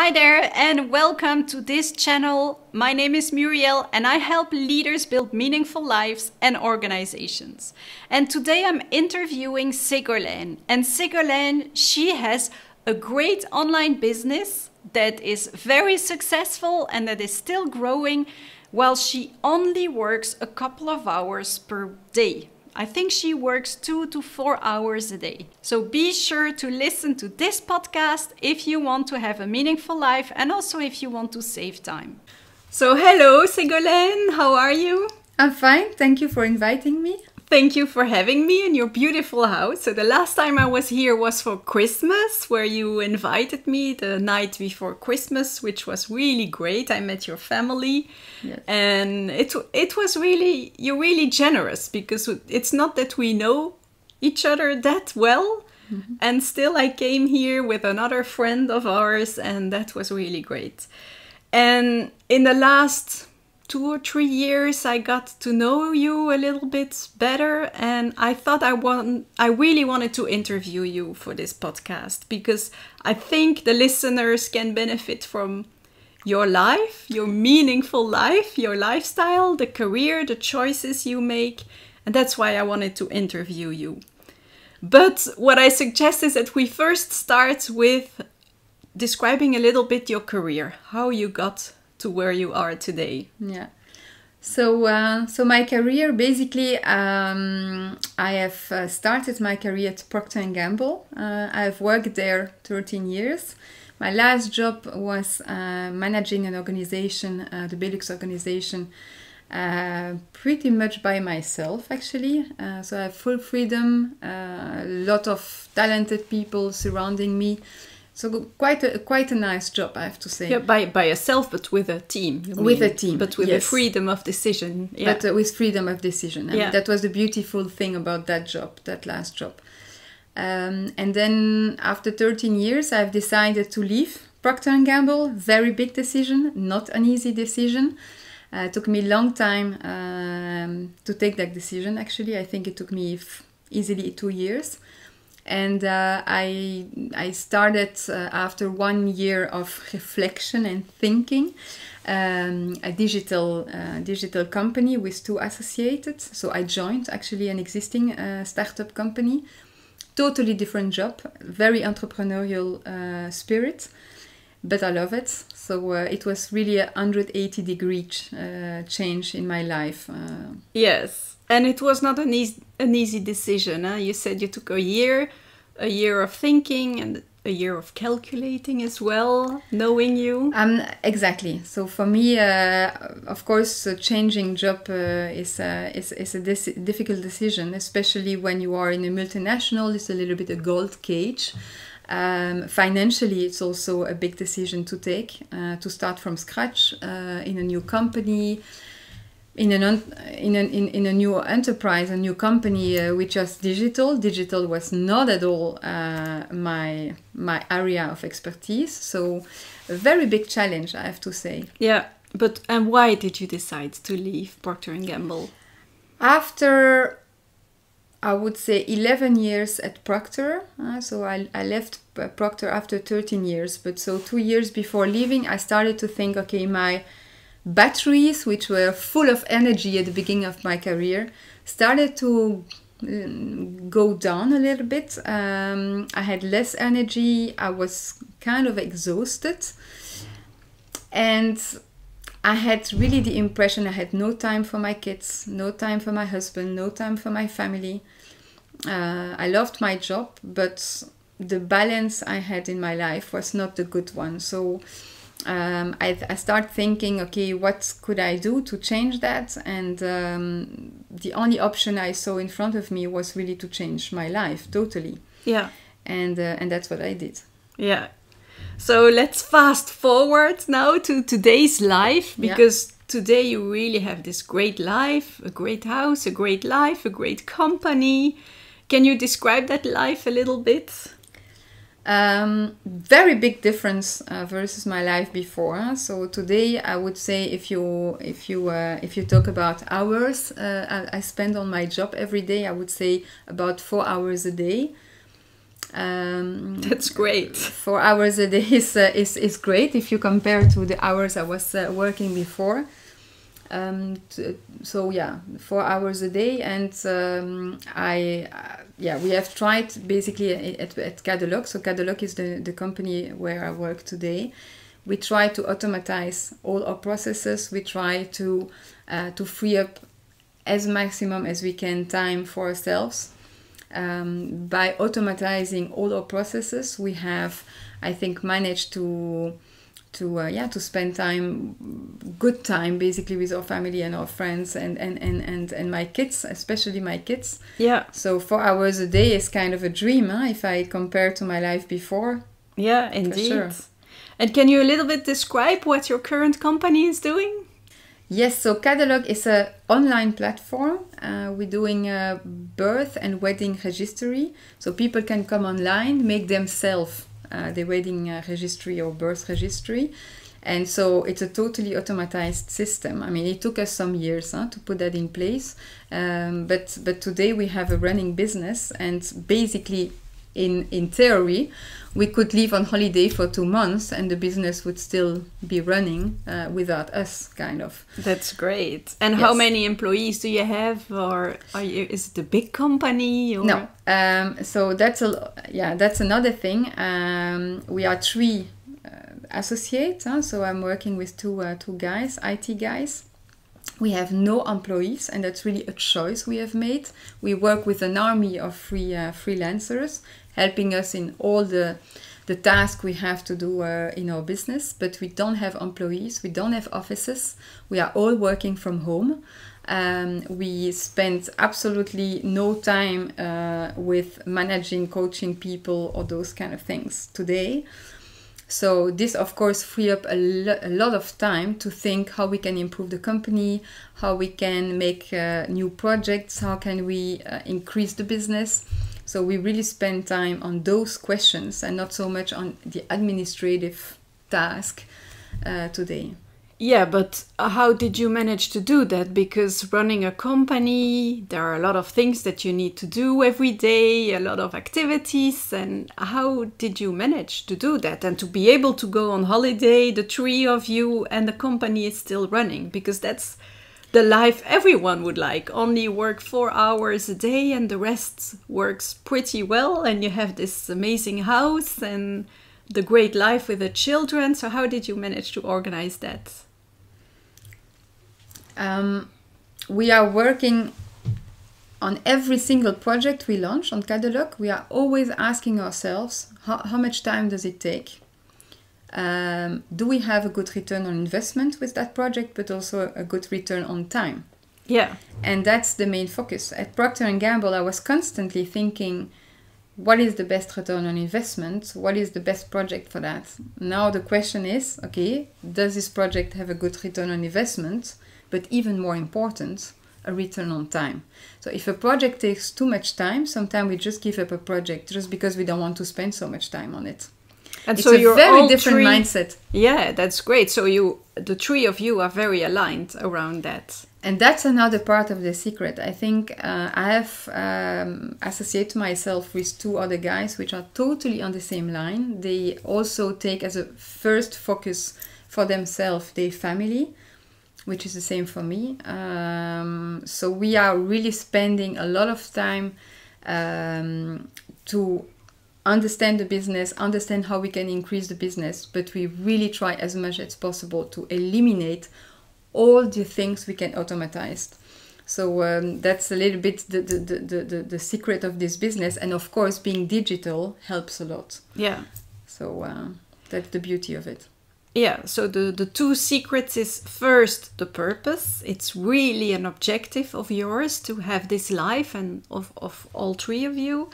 Hi there and welcome to this channel. My name is Murielle and I help leaders build meaningful lives and organizations. And today I'm interviewing Ségolène. And Ségolène, she has a great online business that is very successful and that is still growing while she only works a couple of hours per day. I think she works 2 to 4 hours a day. So be sure to listen to this podcast if you want to have a meaningful life and also if you want to save time. So hello Ségolène, how are you? I'm fine, thank you for inviting me. Thank you for having me in your beautiful house. So the last time I was here was for Christmas, where you invited me the night before Christmas, which was really great. I met your family. Yes. And it was really, you're really generous because it's not that we know each other that well. Mm-hmm. And still I came here with another friend of ours and that was really great. And in the last 2 or 3 years, I got to know you a little bit better, and I thought I really wanted to interview you for this podcast because I think the listeners can benefit from your life, your meaningful life, your lifestyle, the career, the choices you make, and that's why I wanted to interview you. But what I suggest is that we first start with describing a little bit your career, how you got to where you are today. Yeah. So my career, basically, I have started my career at Procter & Gamble. I've worked there 13 years. My last job was managing an organization, the Belux organization, pretty much by myself, actually. So I have full freedom, a lot of talented people surrounding me. So quite a nice job, I have to say. Yeah, by yourself, but with a team. With a team, but with yes. the freedom of decision. Yeah. But with freedom of decision. Yeah. That was the beautiful thing about that job, that last job. And then after 13 years, I've decided to leave Procter & Gamble. Very big decision, not an easy decision. It took me a long time to take that decision. Actually, I think it took me easily 2 years. And I started after 1 year of reflection and thinking a digital company with 2 associates. So I joined actually an existing startup company. Totally different job, very entrepreneurial spirit, but I love it. So it was really a 180-degree change in my life. Yes. And it was not an easy decision. Huh? You said you took a year of thinking and a year of calculating as well, knowing you. Exactly. So for me, of course, changing job is a difficult decision, especially when you are in a multinational. It's a little bit a gold cage. Financially, it's also a big decision to take, to start from scratch in a new company. In a new enterprise, a new company which was digital. Digital was not at all my area of expertise. So a very big challenge, I have to say. Yeah, and why did you decide to leave Procter & Gamble? After, I would say, 11 years at Procter. So I left Procter after 13 years. But so 2 years before leaving, I started to think, okay, my batteries, which were full of energy at the beginning of my career, started to go down a little bit. I had less energy. I was kind of exhausted. And I had really the impression I had no time for my kids, no time for my husband, no time for my family. I loved my job, but the balance I had in my life was not the good one. So I start thinking, okay, what could I do to change that? And the only option I saw in front of me was really to change my life totally. Yeah. And that's what I did. Yeah. So let's fast forward now to today's life, because today you really have this great life, a great house, a great life, a great company. Can you describe that life a little bit? Very big difference versus my life before. So today, I would say, if you talk about hours I spend on my job every day, I would say about 4 hours a day. That's great. 4 hours a day is great if you compare to the hours I was working before. So yeah, 4 hours a day, and we have tried basically at Kadolog. So Kadolog is the company where I work today. We try to automatize all our processes. We try to free up as maximum as we can time for ourselves. By automatizing all our processes, we have, I think, managed to spend good time basically with our family and our friends and my kids, especially my kids. Yeah. So 4 hours a day is kind of a dream, if I compare to my life before. Yeah, indeed. Sure. And can you a little bit describe what your current company is doing? Yes, so Kadolog is an online platform. We're doing a birth and wedding registry. So people can come online, make themselves the wedding registry or birth registry. And so it's a totally automatized system. I mean, it took us some years to put that in place. But today we have a running business, and basically in theory, we could leave on holiday for 2 months and the business would still be running without us, kind of. That's great. And Yes. how many employees do you have, or is it a big company? Or? No, so that's another thing. We are 3 associates, so I'm working with two guys, IT guys. We have no employees, and that's really a choice we have made. We work with an army of freelancers, helping us in all the tasks we have to do in our business, but we don't have employees, we don't have offices, we are all working from home. We spend absolutely no time with managing, coaching people or those kind of things today. So this, of course, free up a lot of time to think how we can improve the company, how we can make new projects, how can we increase the business. So we really spend time on those questions and not so much on the administrative task today. Yeah, but how did you manage to do that? Because running a company, there are a lot of things that you need to do every day, a lot of activities. And how did you manage to do that and to be able to go on holiday, the 3 of you, and the company is still running? Because that's the life everyone would like. Only work 4 hours a day and the rest works pretty well. And you have this amazing house and the great life with the children. So how did you manage to organize that? We are working on every single project we launch on Kadolog. We are always asking ourselves, how much time does it take? Do we have a good return on investment with that project, but also a good return on time? Yeah. And that's the main focus. At Procter & Gamble, I was constantly thinking, what is the best return on investment? What is the best project for that? Now the question is, okay, does this project have a good return on investment? But even more important, a return on time. So if a project takes too much time, sometimes we just give up a project just because we don't want to spend so much time on it. And it's so a you're very all different 3... mindset. Yeah, that's great. So the 3 of you are very aligned around that. And that's another part of the secret. I think I have associated myself with 2 other guys which are totally on the same line. They also take as a first focus for themselves their family, which is the same for me. So we are really spending a lot of time to understand the business, understand how we can increase the business, but we really try as much as possible to eliminate all the things we can automatize. So that's a little bit the secret of this business. And of course, being digital helps a lot. Yeah. So that's the beauty of it. Yeah, so the 2 secrets is first the purpose. It's really an objective of yours to have this life and of all 3 of you.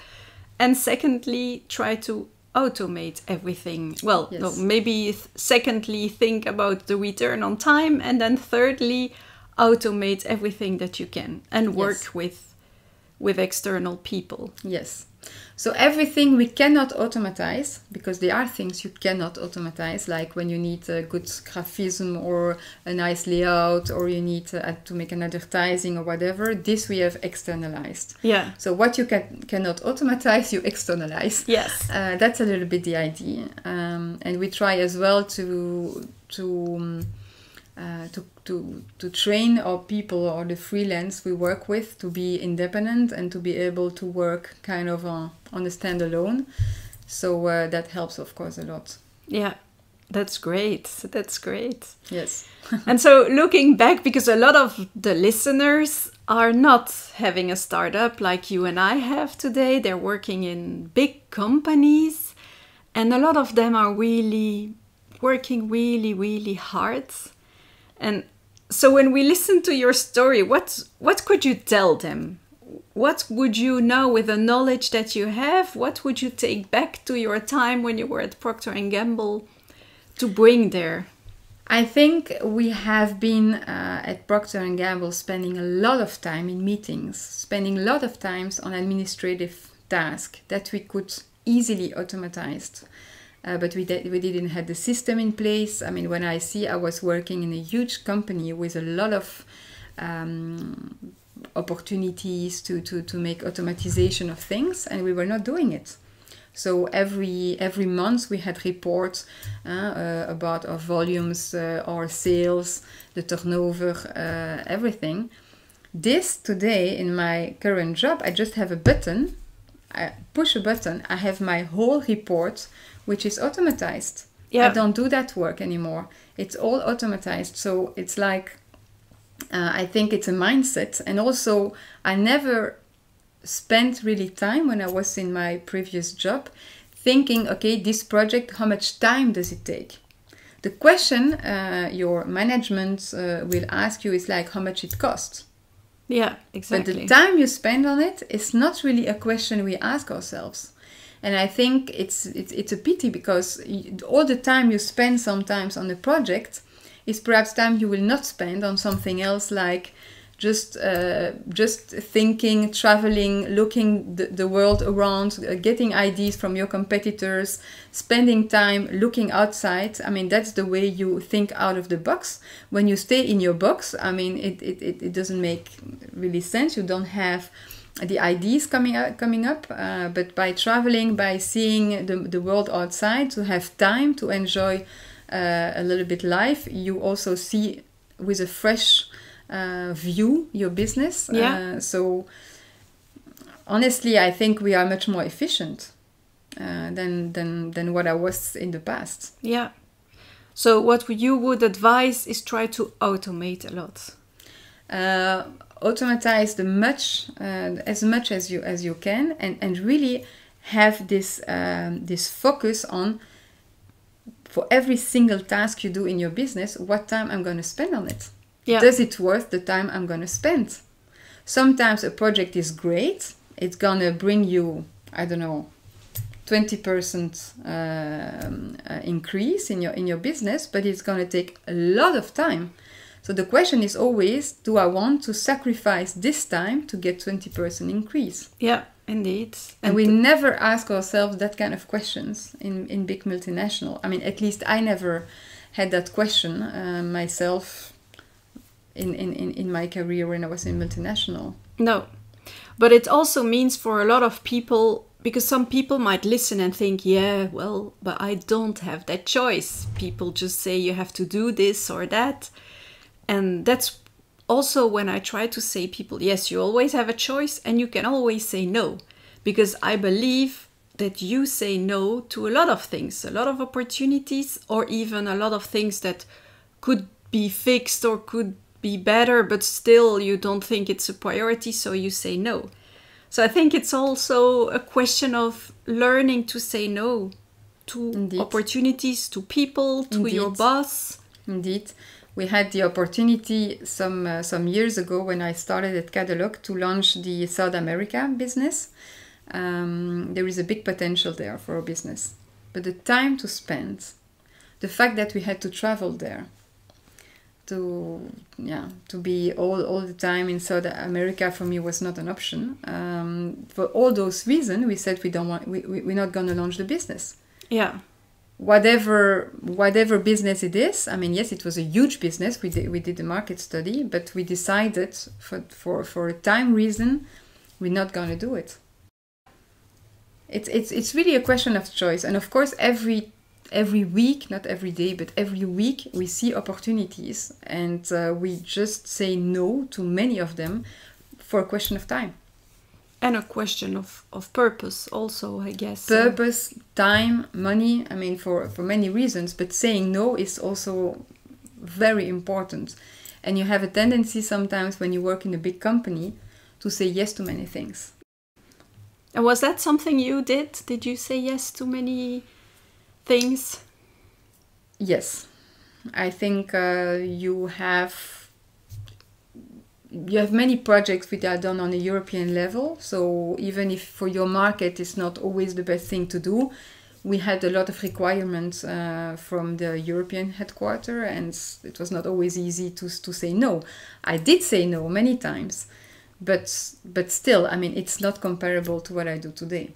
And secondly, try to automate everything. Well, Yes. no, maybe secondly, think about the return on time. And then thirdly, automate everything that you can and work Yes. with external people. Yes. So everything we cannot automatize, because there are things you cannot automatize, like when you need a good graphism or a nice layout, or you need to make an advertising or whatever. This we have externalized. Yeah. So what you cannot automatize, you externalize. Yes. That's a little bit the idea, and we try as well to train our people or the freelance we work with to be independent and to be able to work kind of on a standalone. So that helps, of course, a lot. Yeah, that's great. That's great. Yes. And so looking back, because a lot of the listeners are not having a startup like you and I have today. They're working in big companies, and a lot of them are really working really hard. And so when we listen to your story, what could you tell them? What would you know with the knowledge that you have? What would you take back to your time when you were at Procter & Gamble to bring there? I think we have been at Procter & Gamble spending a lot of time in meetings, spending a lot of times on administrative tasks that we could easily automatize. But we didn't have the system in place. I mean, when I was working in a huge company with a lot of opportunities to make automatization of things, and we were not doing it. So every month we had reports about our volumes, our sales, the turnover, everything. This today in my current job, I just have a button. I push a button. I have my whole report, which is automatized. Yeah. I don't do that work anymore. It's all automatized. So it's like, I think it's a mindset. And also, I never spent really time when I was in my previous job thinking, okay, this project, how much time does it take? The question your management will ask you is like, how much it costs? Yeah, exactly. But the time you spend on it is not really a question we ask ourselves. And I think it's a pity, because all the time you spend sometimes on a project is perhaps time you will not spend on something else, like just thinking, traveling, looking the world around, getting ideas from your competitors, spending time looking outside. I mean, that's the way you think out of the box. When you stay in your box, I mean, it doesn't make really sense. You don't have the ideas coming up, but by traveling, by seeing the world outside, to have time to enjoy a little bit life, you also see with a fresh view your business. Yeah. So honestly, I think we are much more efficient than what I was in the past. Yeah. So what you would advise is try to automate a lot. Automatize as much as you can, and really have this focus on, for every single task you do in your business, what time I'm going to spend on it. Yeah. Does it worth the time I'm going to spend? Sometimes a project is great. It's going to bring you, I don't know, 20% increase in your business, but it's going to take a lot of time. So the question is always, do I want to sacrifice this time to get 20% increase? Yeah, indeed. And we never ask ourselves that kind of questions in big multinational. I mean, at least I never had that question myself in my career when I was in multinational. No, but it also means for a lot of people, because some people might listen and think, yeah, well, but I don't have that choice. People just say you have to do this or that. And that's also when I try to say people, yes, you always have a choice and you can always say no. Because I believe that you say no to a lot of things, a lot of opportunities, or even a lot of things that could be fixed or could be better, but still you don't think it's a priority, so you say no. So I think it's also a question of learning to say no to Indeed. Opportunities, to people, to Indeed. your boss. Indeed. We had the opportunity some years ago when I started at Kadolog to launch the South America business. There is a big potential there for our business. But the time to spend, the fact that we had to travel there, to be all the time in South America for me was not an option. For all those reasons, we said we're not going to launch the business. Yeah. Whatever business it is, I mean, yes, it was a huge business. We did a market study, but we decided for a time reason, we're not going to do it. It's really a question of choice, and of course, every week, not every day, but every week, we see opportunities, and we just say no to many of them for a question of time. And a question of purpose also, I guess. Purpose, time, money, I mean, for many reasons, but saying no is also very important. And you have a tendency sometimes when you work in a big company to say yes to many things. And was that something you did? Did you say yes to many things? Yes. I think you have many projects which are done on a European level. So even if for your market it's not always the best thing to do, we had a lot of requirements from the European headquarters, and it was not always easy to say no. I did say no many times, but still, I mean, it's not comparable to what I do today.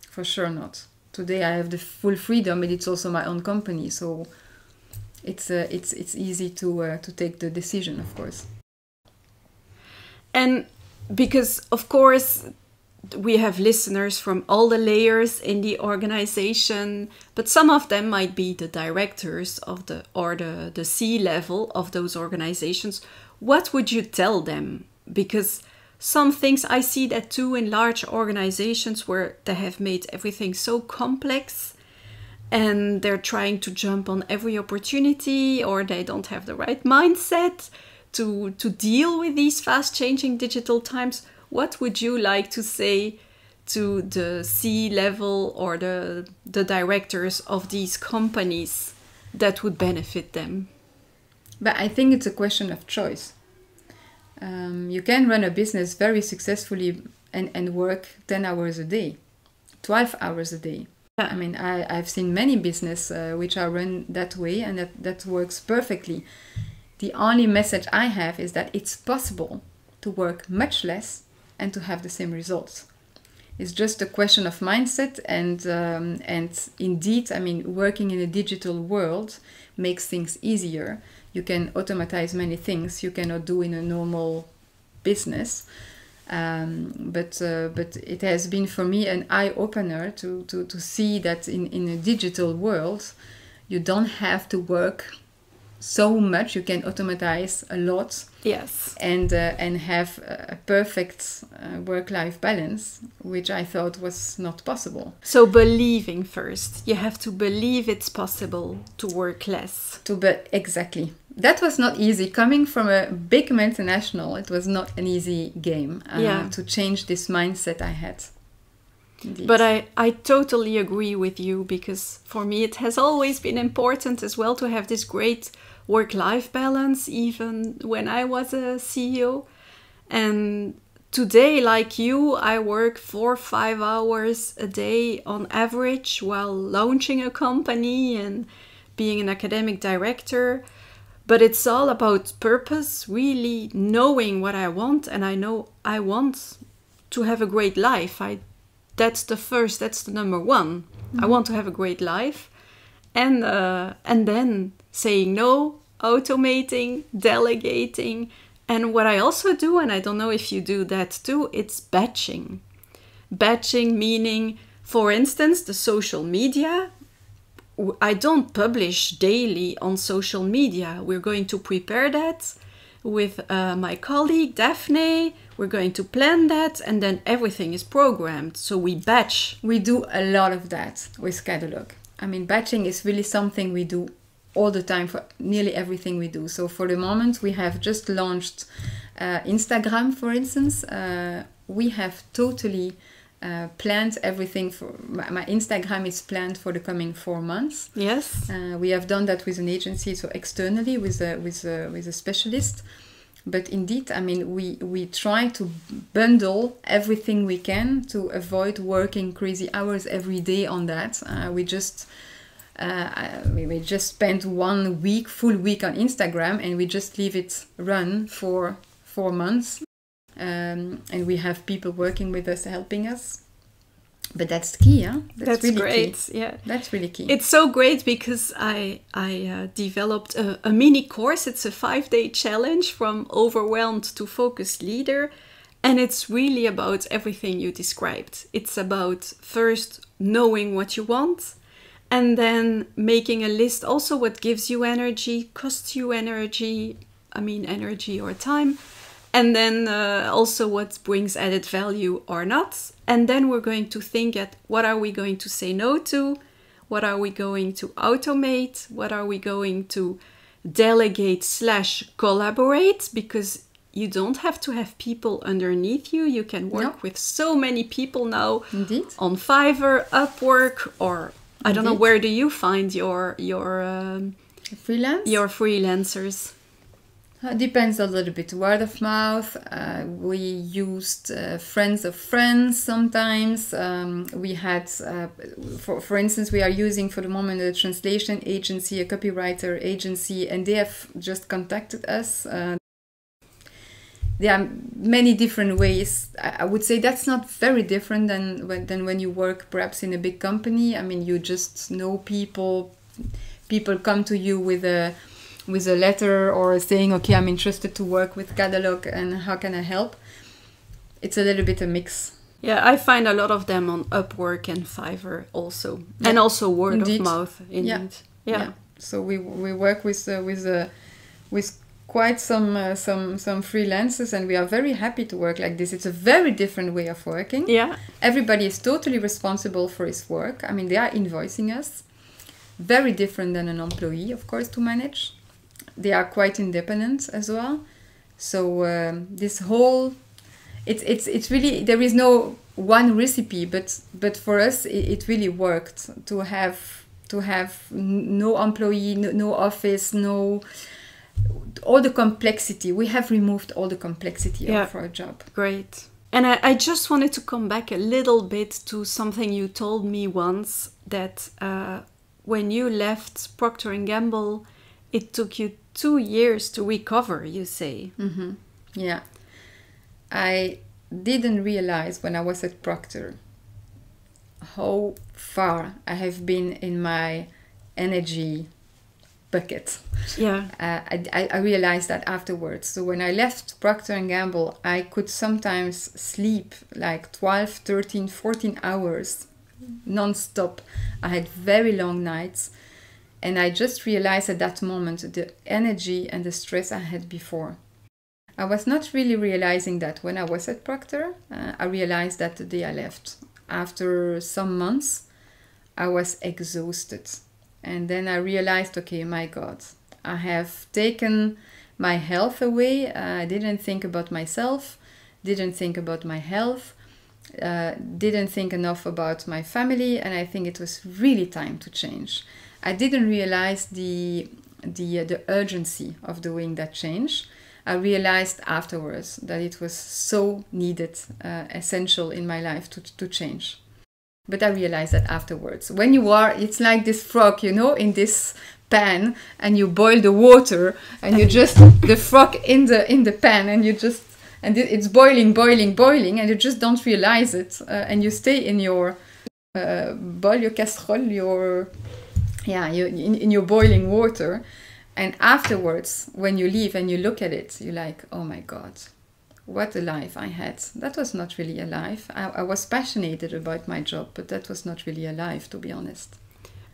For sure not. Today I have the full freedom, and it's also my own company, so it's easy to take the decision, of course. And because, of course, we have listeners from all the layers in the organization, but some of them might be the directors of the C-level of those organizations. What would you tell them? Because some things I see that too in large organizations where they have made everything so complex, and they're trying to jump on every opportunity, or they don't have the right mindset to deal with these fast-changing digital times. What would you like to say to the C-level or the directors of these companies that would benefit them? But I think it's a question of choice. You can run a business very successfully and work 10 hours a day, 12 hours a day. I mean, I've seen many businesses which are run that way, and that works perfectly. The only message I have is that it's possible to work much less and to have the same results. It's just a question of mindset, and indeed, I mean, working in a digital world makes things easier. You can automatize many things you cannot do in a normal business. But it has been for me an eye-opener to see that in a digital world, you don't have to work so much. You can automatize a lot. Yes. And have a perfect work-life balance, which I thought was not possible. So believing first. You have to believe it's possible to work less. Exactly. That was not easy. Coming from a big multinational, it was not an easy game to change this mindset I had. Indeed. But I totally agree with you, because for me it has always been important as well to have this great work-life balance, even when I was a CEO. And today, like you, I work 4 or 5 hours a day on average while launching a company and being an academic director. But it's all about purpose, really knowing what I want. And I know I want to have a great life. That's the number one. Mm-hmm. I want to have a great life. And then saying no, automating, delegating. And what I also do, and I don't know if you do that too, it's batching. Batching meaning, for instance, the social media. I don't publish daily on social media. We're going to prepare that with my colleague Daphne. We're going to plan that, and then everything is programmed. So we batch. We do a lot of that with Kadolog. I mean, batching is really something we do all the time for nearly everything we do. So for the moment, we have just launched Instagram, for instance. We have totally planned everything for my Instagram is planned for the coming 4 months. Yes, we have done that with an agency, so externally with a specialist. But indeed, I mean, we try to bundle everything we can to avoid working crazy hours every day on that. We just We just spent 1 week, full week on Instagram, and we just leave it run for 4 months. And we have people working with us, helping us. But that's key, huh? That's really great. Key. Yeah, that's really key. It's so great because I developed a mini course. It's a 5-day challenge from overwhelmed to focused leader, and it's really about everything you described. It's about first knowing what you want, and then making a list. Also, what gives you energy, costs you energy. I mean, energy or time. And then also what brings added value or not. And then we're going to think at what are we going to say no to? What are we going to automate? What are we going to delegate / collaborate? Because you don't have to have people underneath you. You can work with so many people now. Indeed. On Fiverr, Upwork, or I don't know, where do you find your freelance? Your freelancers? Depends a little bit. Word of mouth. We used friends of friends sometimes. We had, for instance, we are using for the moment a translation agency, a copywriter agency, and they have just contacted us. There are many different ways. I would say that's not very different than when you work perhaps in a big company. I mean, you just know people. People come to you with a letter or saying, okay, I'm interested to work with Kadolog and how can I help? It's a little bit a mix. Yeah, I find a lot of them on Upwork and Fiverr also. Yeah. And also word of mouth, indeed. Yeah. So we work with quite some freelancers, and we are very happy to work like this. It's a very different way of working. Yeah. Everybody is totally responsible for his work. I mean, they are invoicing us. Very different than an employee, of course, to manage. They are quite independent as well. So this whole, it's really, there is no one recipe, but for us it really worked to have no employee, no office, no all the complexity. We have removed all the complexity of our job. Great. And I just wanted to come back a little bit to something you told me once, that when you left Procter & Gamble, it took you 2 years to recover, you say. Mm-hmm. Yeah. I didn't realize when I was at Procter how far I have been in my energy bucket. Yeah. I realized that afterwards. So when I left Procter & Gamble, I could sometimes sleep like 12, 13, 14 hours non-stop. I had very long nights. And I just realized at that moment the energy and the stress I had before. I was not really realizing that when I was at Procter. I realized that the day I left. After some months, I was exhausted. And then I realized, okay, my God, I have taken my health away. I didn't think about myself, didn't think about my health, didn't think enough about my family, and I think it was really time to change. I didn't realize the urgency of doing that change. I realized afterwards that it was so needed, essential in my life to change. But I realized that afterwards. When you are, it's like this frog, you know, in this pan, and you boil the water, and you just the frog in the pan, and you just it's boiling, and you just don't realize it, and you stay in your boil, your casserole, in your boiling water, and afterwards, when you leave and you look at it, you're like, oh my God, what a life I had. That was not really a life. I was passionate about my job, but that was not really a life, to be honest.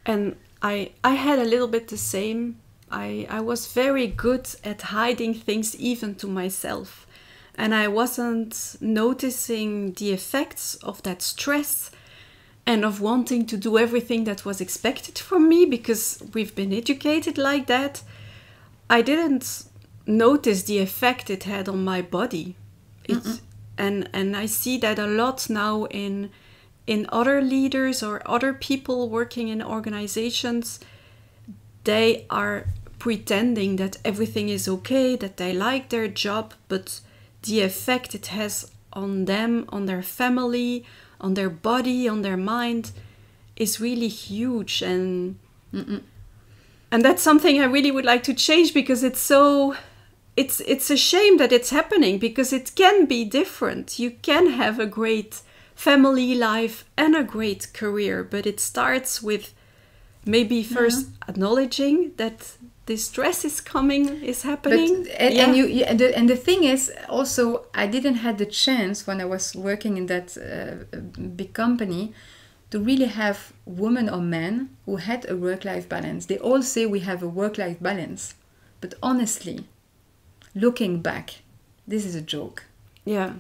And I had a little bit the same. I was very good at hiding things even to myself. And I wasn't noticing the effects of that stress and of wanting to do everything that was expected from me, because we've been educated like that. I didn't notice the effect it had on my body. And I see that a lot now in other leaders or other people working in organizations. They are pretending that everything is okay, that they like their job, but the effect it has on them, on their family, on their body, on their mind is really huge. And And that's something I really would like to change, because it's so... It's a shame that it's happening, because it can be different. You can have a great family life and a great career, but it starts with maybe first acknowledging that this stress is coming, is happening. And the thing is also, I didn't have the chance when I was working in that big company to really have women or men who had a work-life balance. They all say we have a work-life balance, but honestly, looking back, this is a joke. Yeah.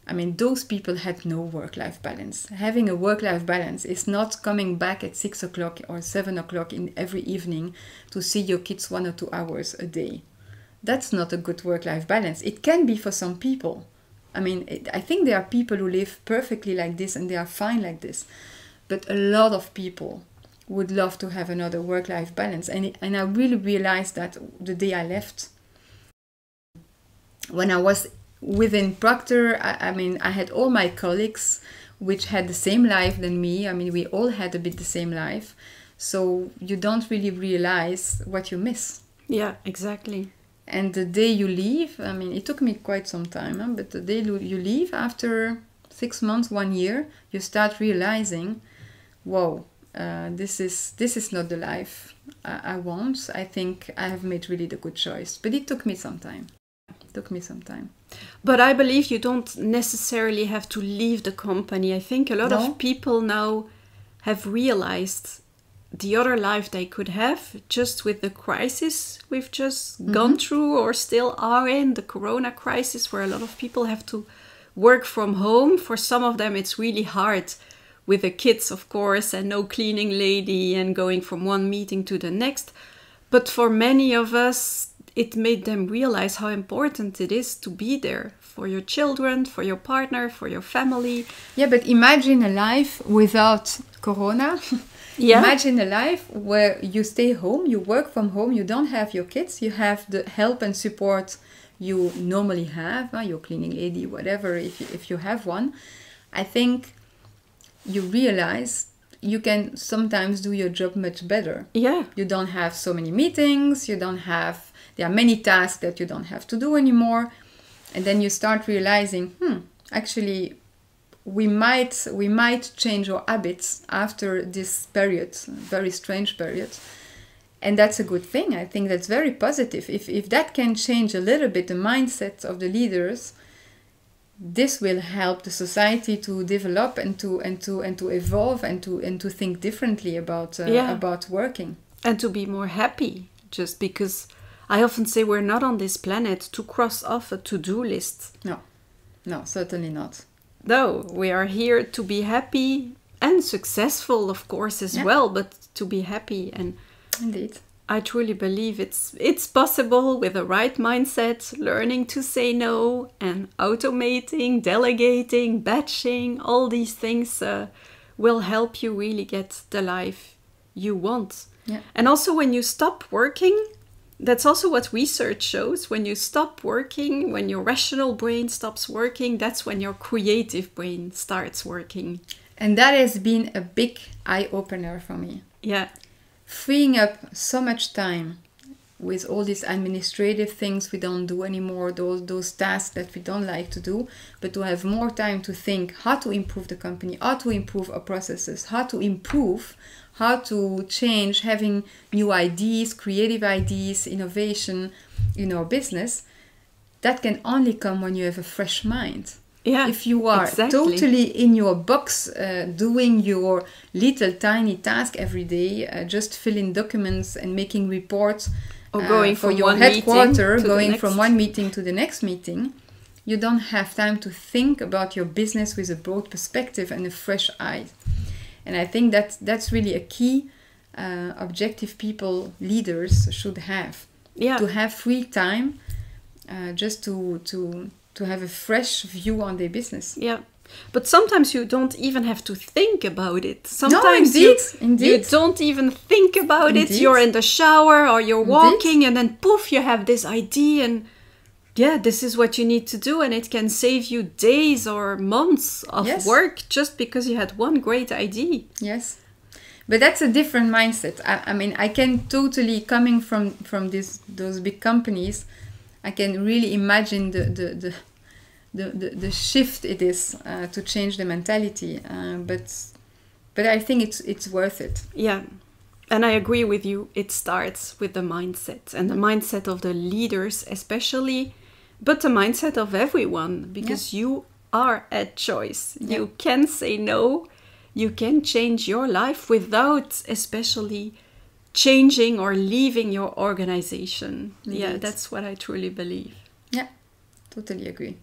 I mean, those people had no work-life balance. Having a work-life balance is not coming back at 6 o'clock or 7 o'clock in every evening to see your kids 1 or 2 hours a day. That's not a good work-life balance. It can be for some people. I mean, I think there are people who live perfectly like this and they are fine like this. But a lot of people would love to have another work-life balance. And I really realized that the day I left. When I was within Procter, I mean, I had all my colleagues which had the same life than me. I mean, we all had a bit the same life. So you don't really realize what you miss. Yeah, exactly. And the day you leave, I mean, it took me quite some time, but the day you leave, after 6 months, 1 year, you start realizing, whoa, this is not the life I want. I think I have made really the good choice. But it took me some time. But I believe you don't necessarily have to leave the company. I think a lot of people now have realized the other life they could have just with the crisis we've just gone through or still are in, the corona crisis, where a lot of people have to work from home. For some of them it's really hard with the kids, of course, and no cleaning lady and going from one meeting to the next. But for many of us, it made them realize how important it is to be there for your children, for your partner, for your family. Yeah, but imagine a life without corona. Yeah. Imagine a life where you stay home, you work from home, you don't have your kids, you have the help and support you normally have, your cleaning lady, whatever, if you have one. I think you realize you can sometimes do your job much better. Yeah. You don't have so many meetings, there are many tasks that you don't have to do anymore. And then you start realizing, actually, we might change our habits after this period, very strange period. And that's a good thing. I think that's very positive. If that can change a little bit the mindset of the leaders, this will help the society to develop and to evolve and to think differently about working. And to be more happy, just because I often say we're not on this planet to cross off a to-do list. No, certainly not. No, we are here to be happy and successful, of course, as well, but to be happy. And indeed, I truly believe it's possible with the right mindset, learning to say no and automating, delegating, batching, all these things will help you really get the life you want. Yeah. And also when you stop working, that's also what research shows. When you stop working, when your rational brain stops working, that's when your creative brain starts working. And that has been a big eye-opener for me. Yeah. Freeing up so much time with all these administrative things we don't do anymore, those tasks that we don't like to do, but to have more time to think how to improve the company, how to improve our processes, how to change, having new ideas, creative ideas, innovation in our business. That can only come when you have a fresh mind. Yeah, if you are totally in your box, doing your little tiny task every day, just filling documents and making reports, or going for from your one headquarters, meeting going from one meeting to the next meeting, you don't have time to think about your business with a broad perspective and a fresh eye. And I think that's really a key objective people, leaders should have. Yeah. To have free time, just to have a fresh view on their business. Yeah. But sometimes you don't even have to think about it. Sometimes indeed. You don't even think about it. You're in the shower or you're walking and then poof, you have this idea and yeah, this is what you need to do, and it can save you days or months of work just because you had one great idea. Yes. But that's a different mindset. I mean, I can totally, coming from those big companies, I can really imagine the shift it is to change the mentality. But I think it's worth it. Yeah. And I agree with you. It starts with the mindset, and the mindset of the leaders especially, but the mindset of everyone, because you are at choice. Yeah. You can say no. You can change your life without especially changing or leaving your organization. Indeed. Yeah, that's what I truly believe. Yeah, totally agree.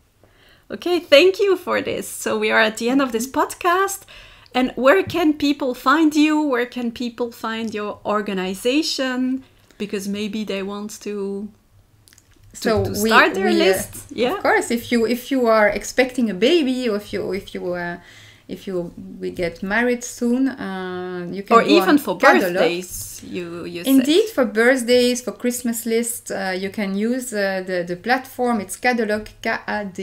Okay, thank you for this. So we are at the end of this podcast. And where can people find you? Where can people find your organization? Because maybe they want to start their list. Yeah, of course. If you are expecting a baby, or if we get married soon, you can. Or even for Kadolog. Birthdays, you Indeed, said. for birthdays, for Christmas list, you can use the platform. It's Kadolog, Kadolog.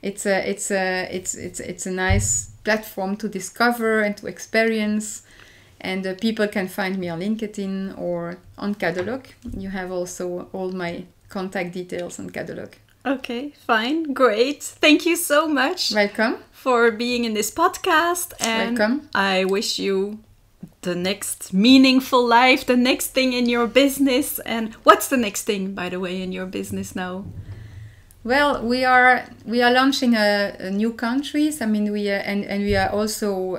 It's a nice platform to discover and to experience, and people can find me on LinkedIn or on Kadolog. You have also all my contact details on Kadolog. Okay, fine, great. Thank you so much. Welcome for being in this podcast, and welcome. I wish you the next meaningful life, the next thing in your business. And what's the next thing, by the way, in your business now? Well, we are launching new countries. I mean, we are also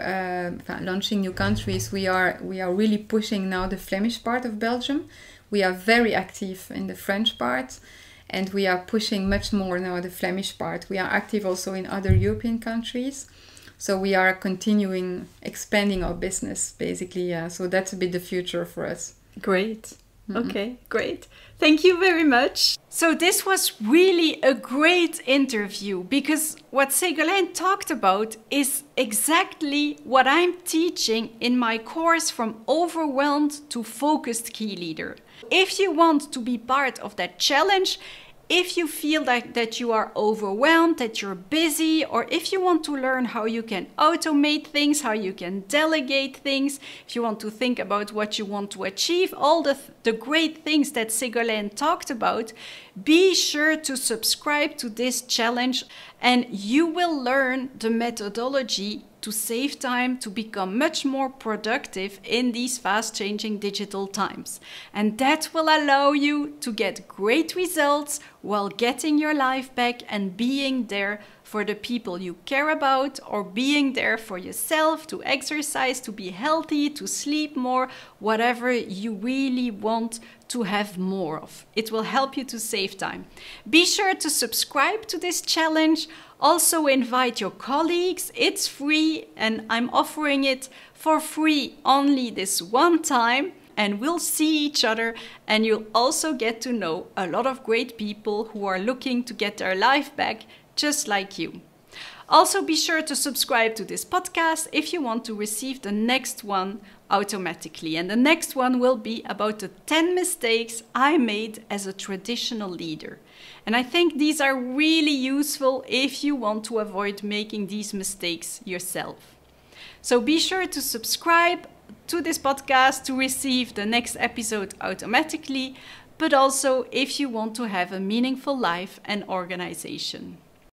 launching new countries. We are really pushing now the Flemish part of Belgium. We are very active in the French part, and we are pushing much more now the Flemish part. We are active also in other European countries. So we are continuing expanding our business, basically. So that's a bit the future for us. Great. Okay, great. Thank you very much. So this was really a great interview, because what Ségolène talked about is exactly what I'm teaching in my course From Overwhelmed to Focused QiLeader. If you want to be part of that challenge, if you feel that you are overwhelmed, that you're busy, or if you want to learn how you can automate things, how you can delegate things, if you want to think about what you want to achieve, all the great things that Ségolène talked about, be sure to subscribe to this challenge, and you will learn the methodology to save time, to become much more productive in these fast-changing digital times. And that will allow you to get great results while getting your life back and being there for the people you care about, or being there for yourself, to exercise, to be healthy, to sleep more, whatever you really want to have more of. It will help you to save time. Be sure to subscribe to this challenge. Also invite your colleagues. It's free, and I'm offering it for free only this one time. And we'll see each other, and you'll also get to know a lot of great people who are looking to get their life back, just like you. Also, be sure to subscribe to this podcast if you want to receive the next one automatically. And the next one will be about the 10 mistakes I made as a traditional leader. And I think these are really useful if you want to avoid making these mistakes yourself. So be sure to subscribe to this podcast to receive the next episode automatically, but also if you want to have a meaningful life and organization.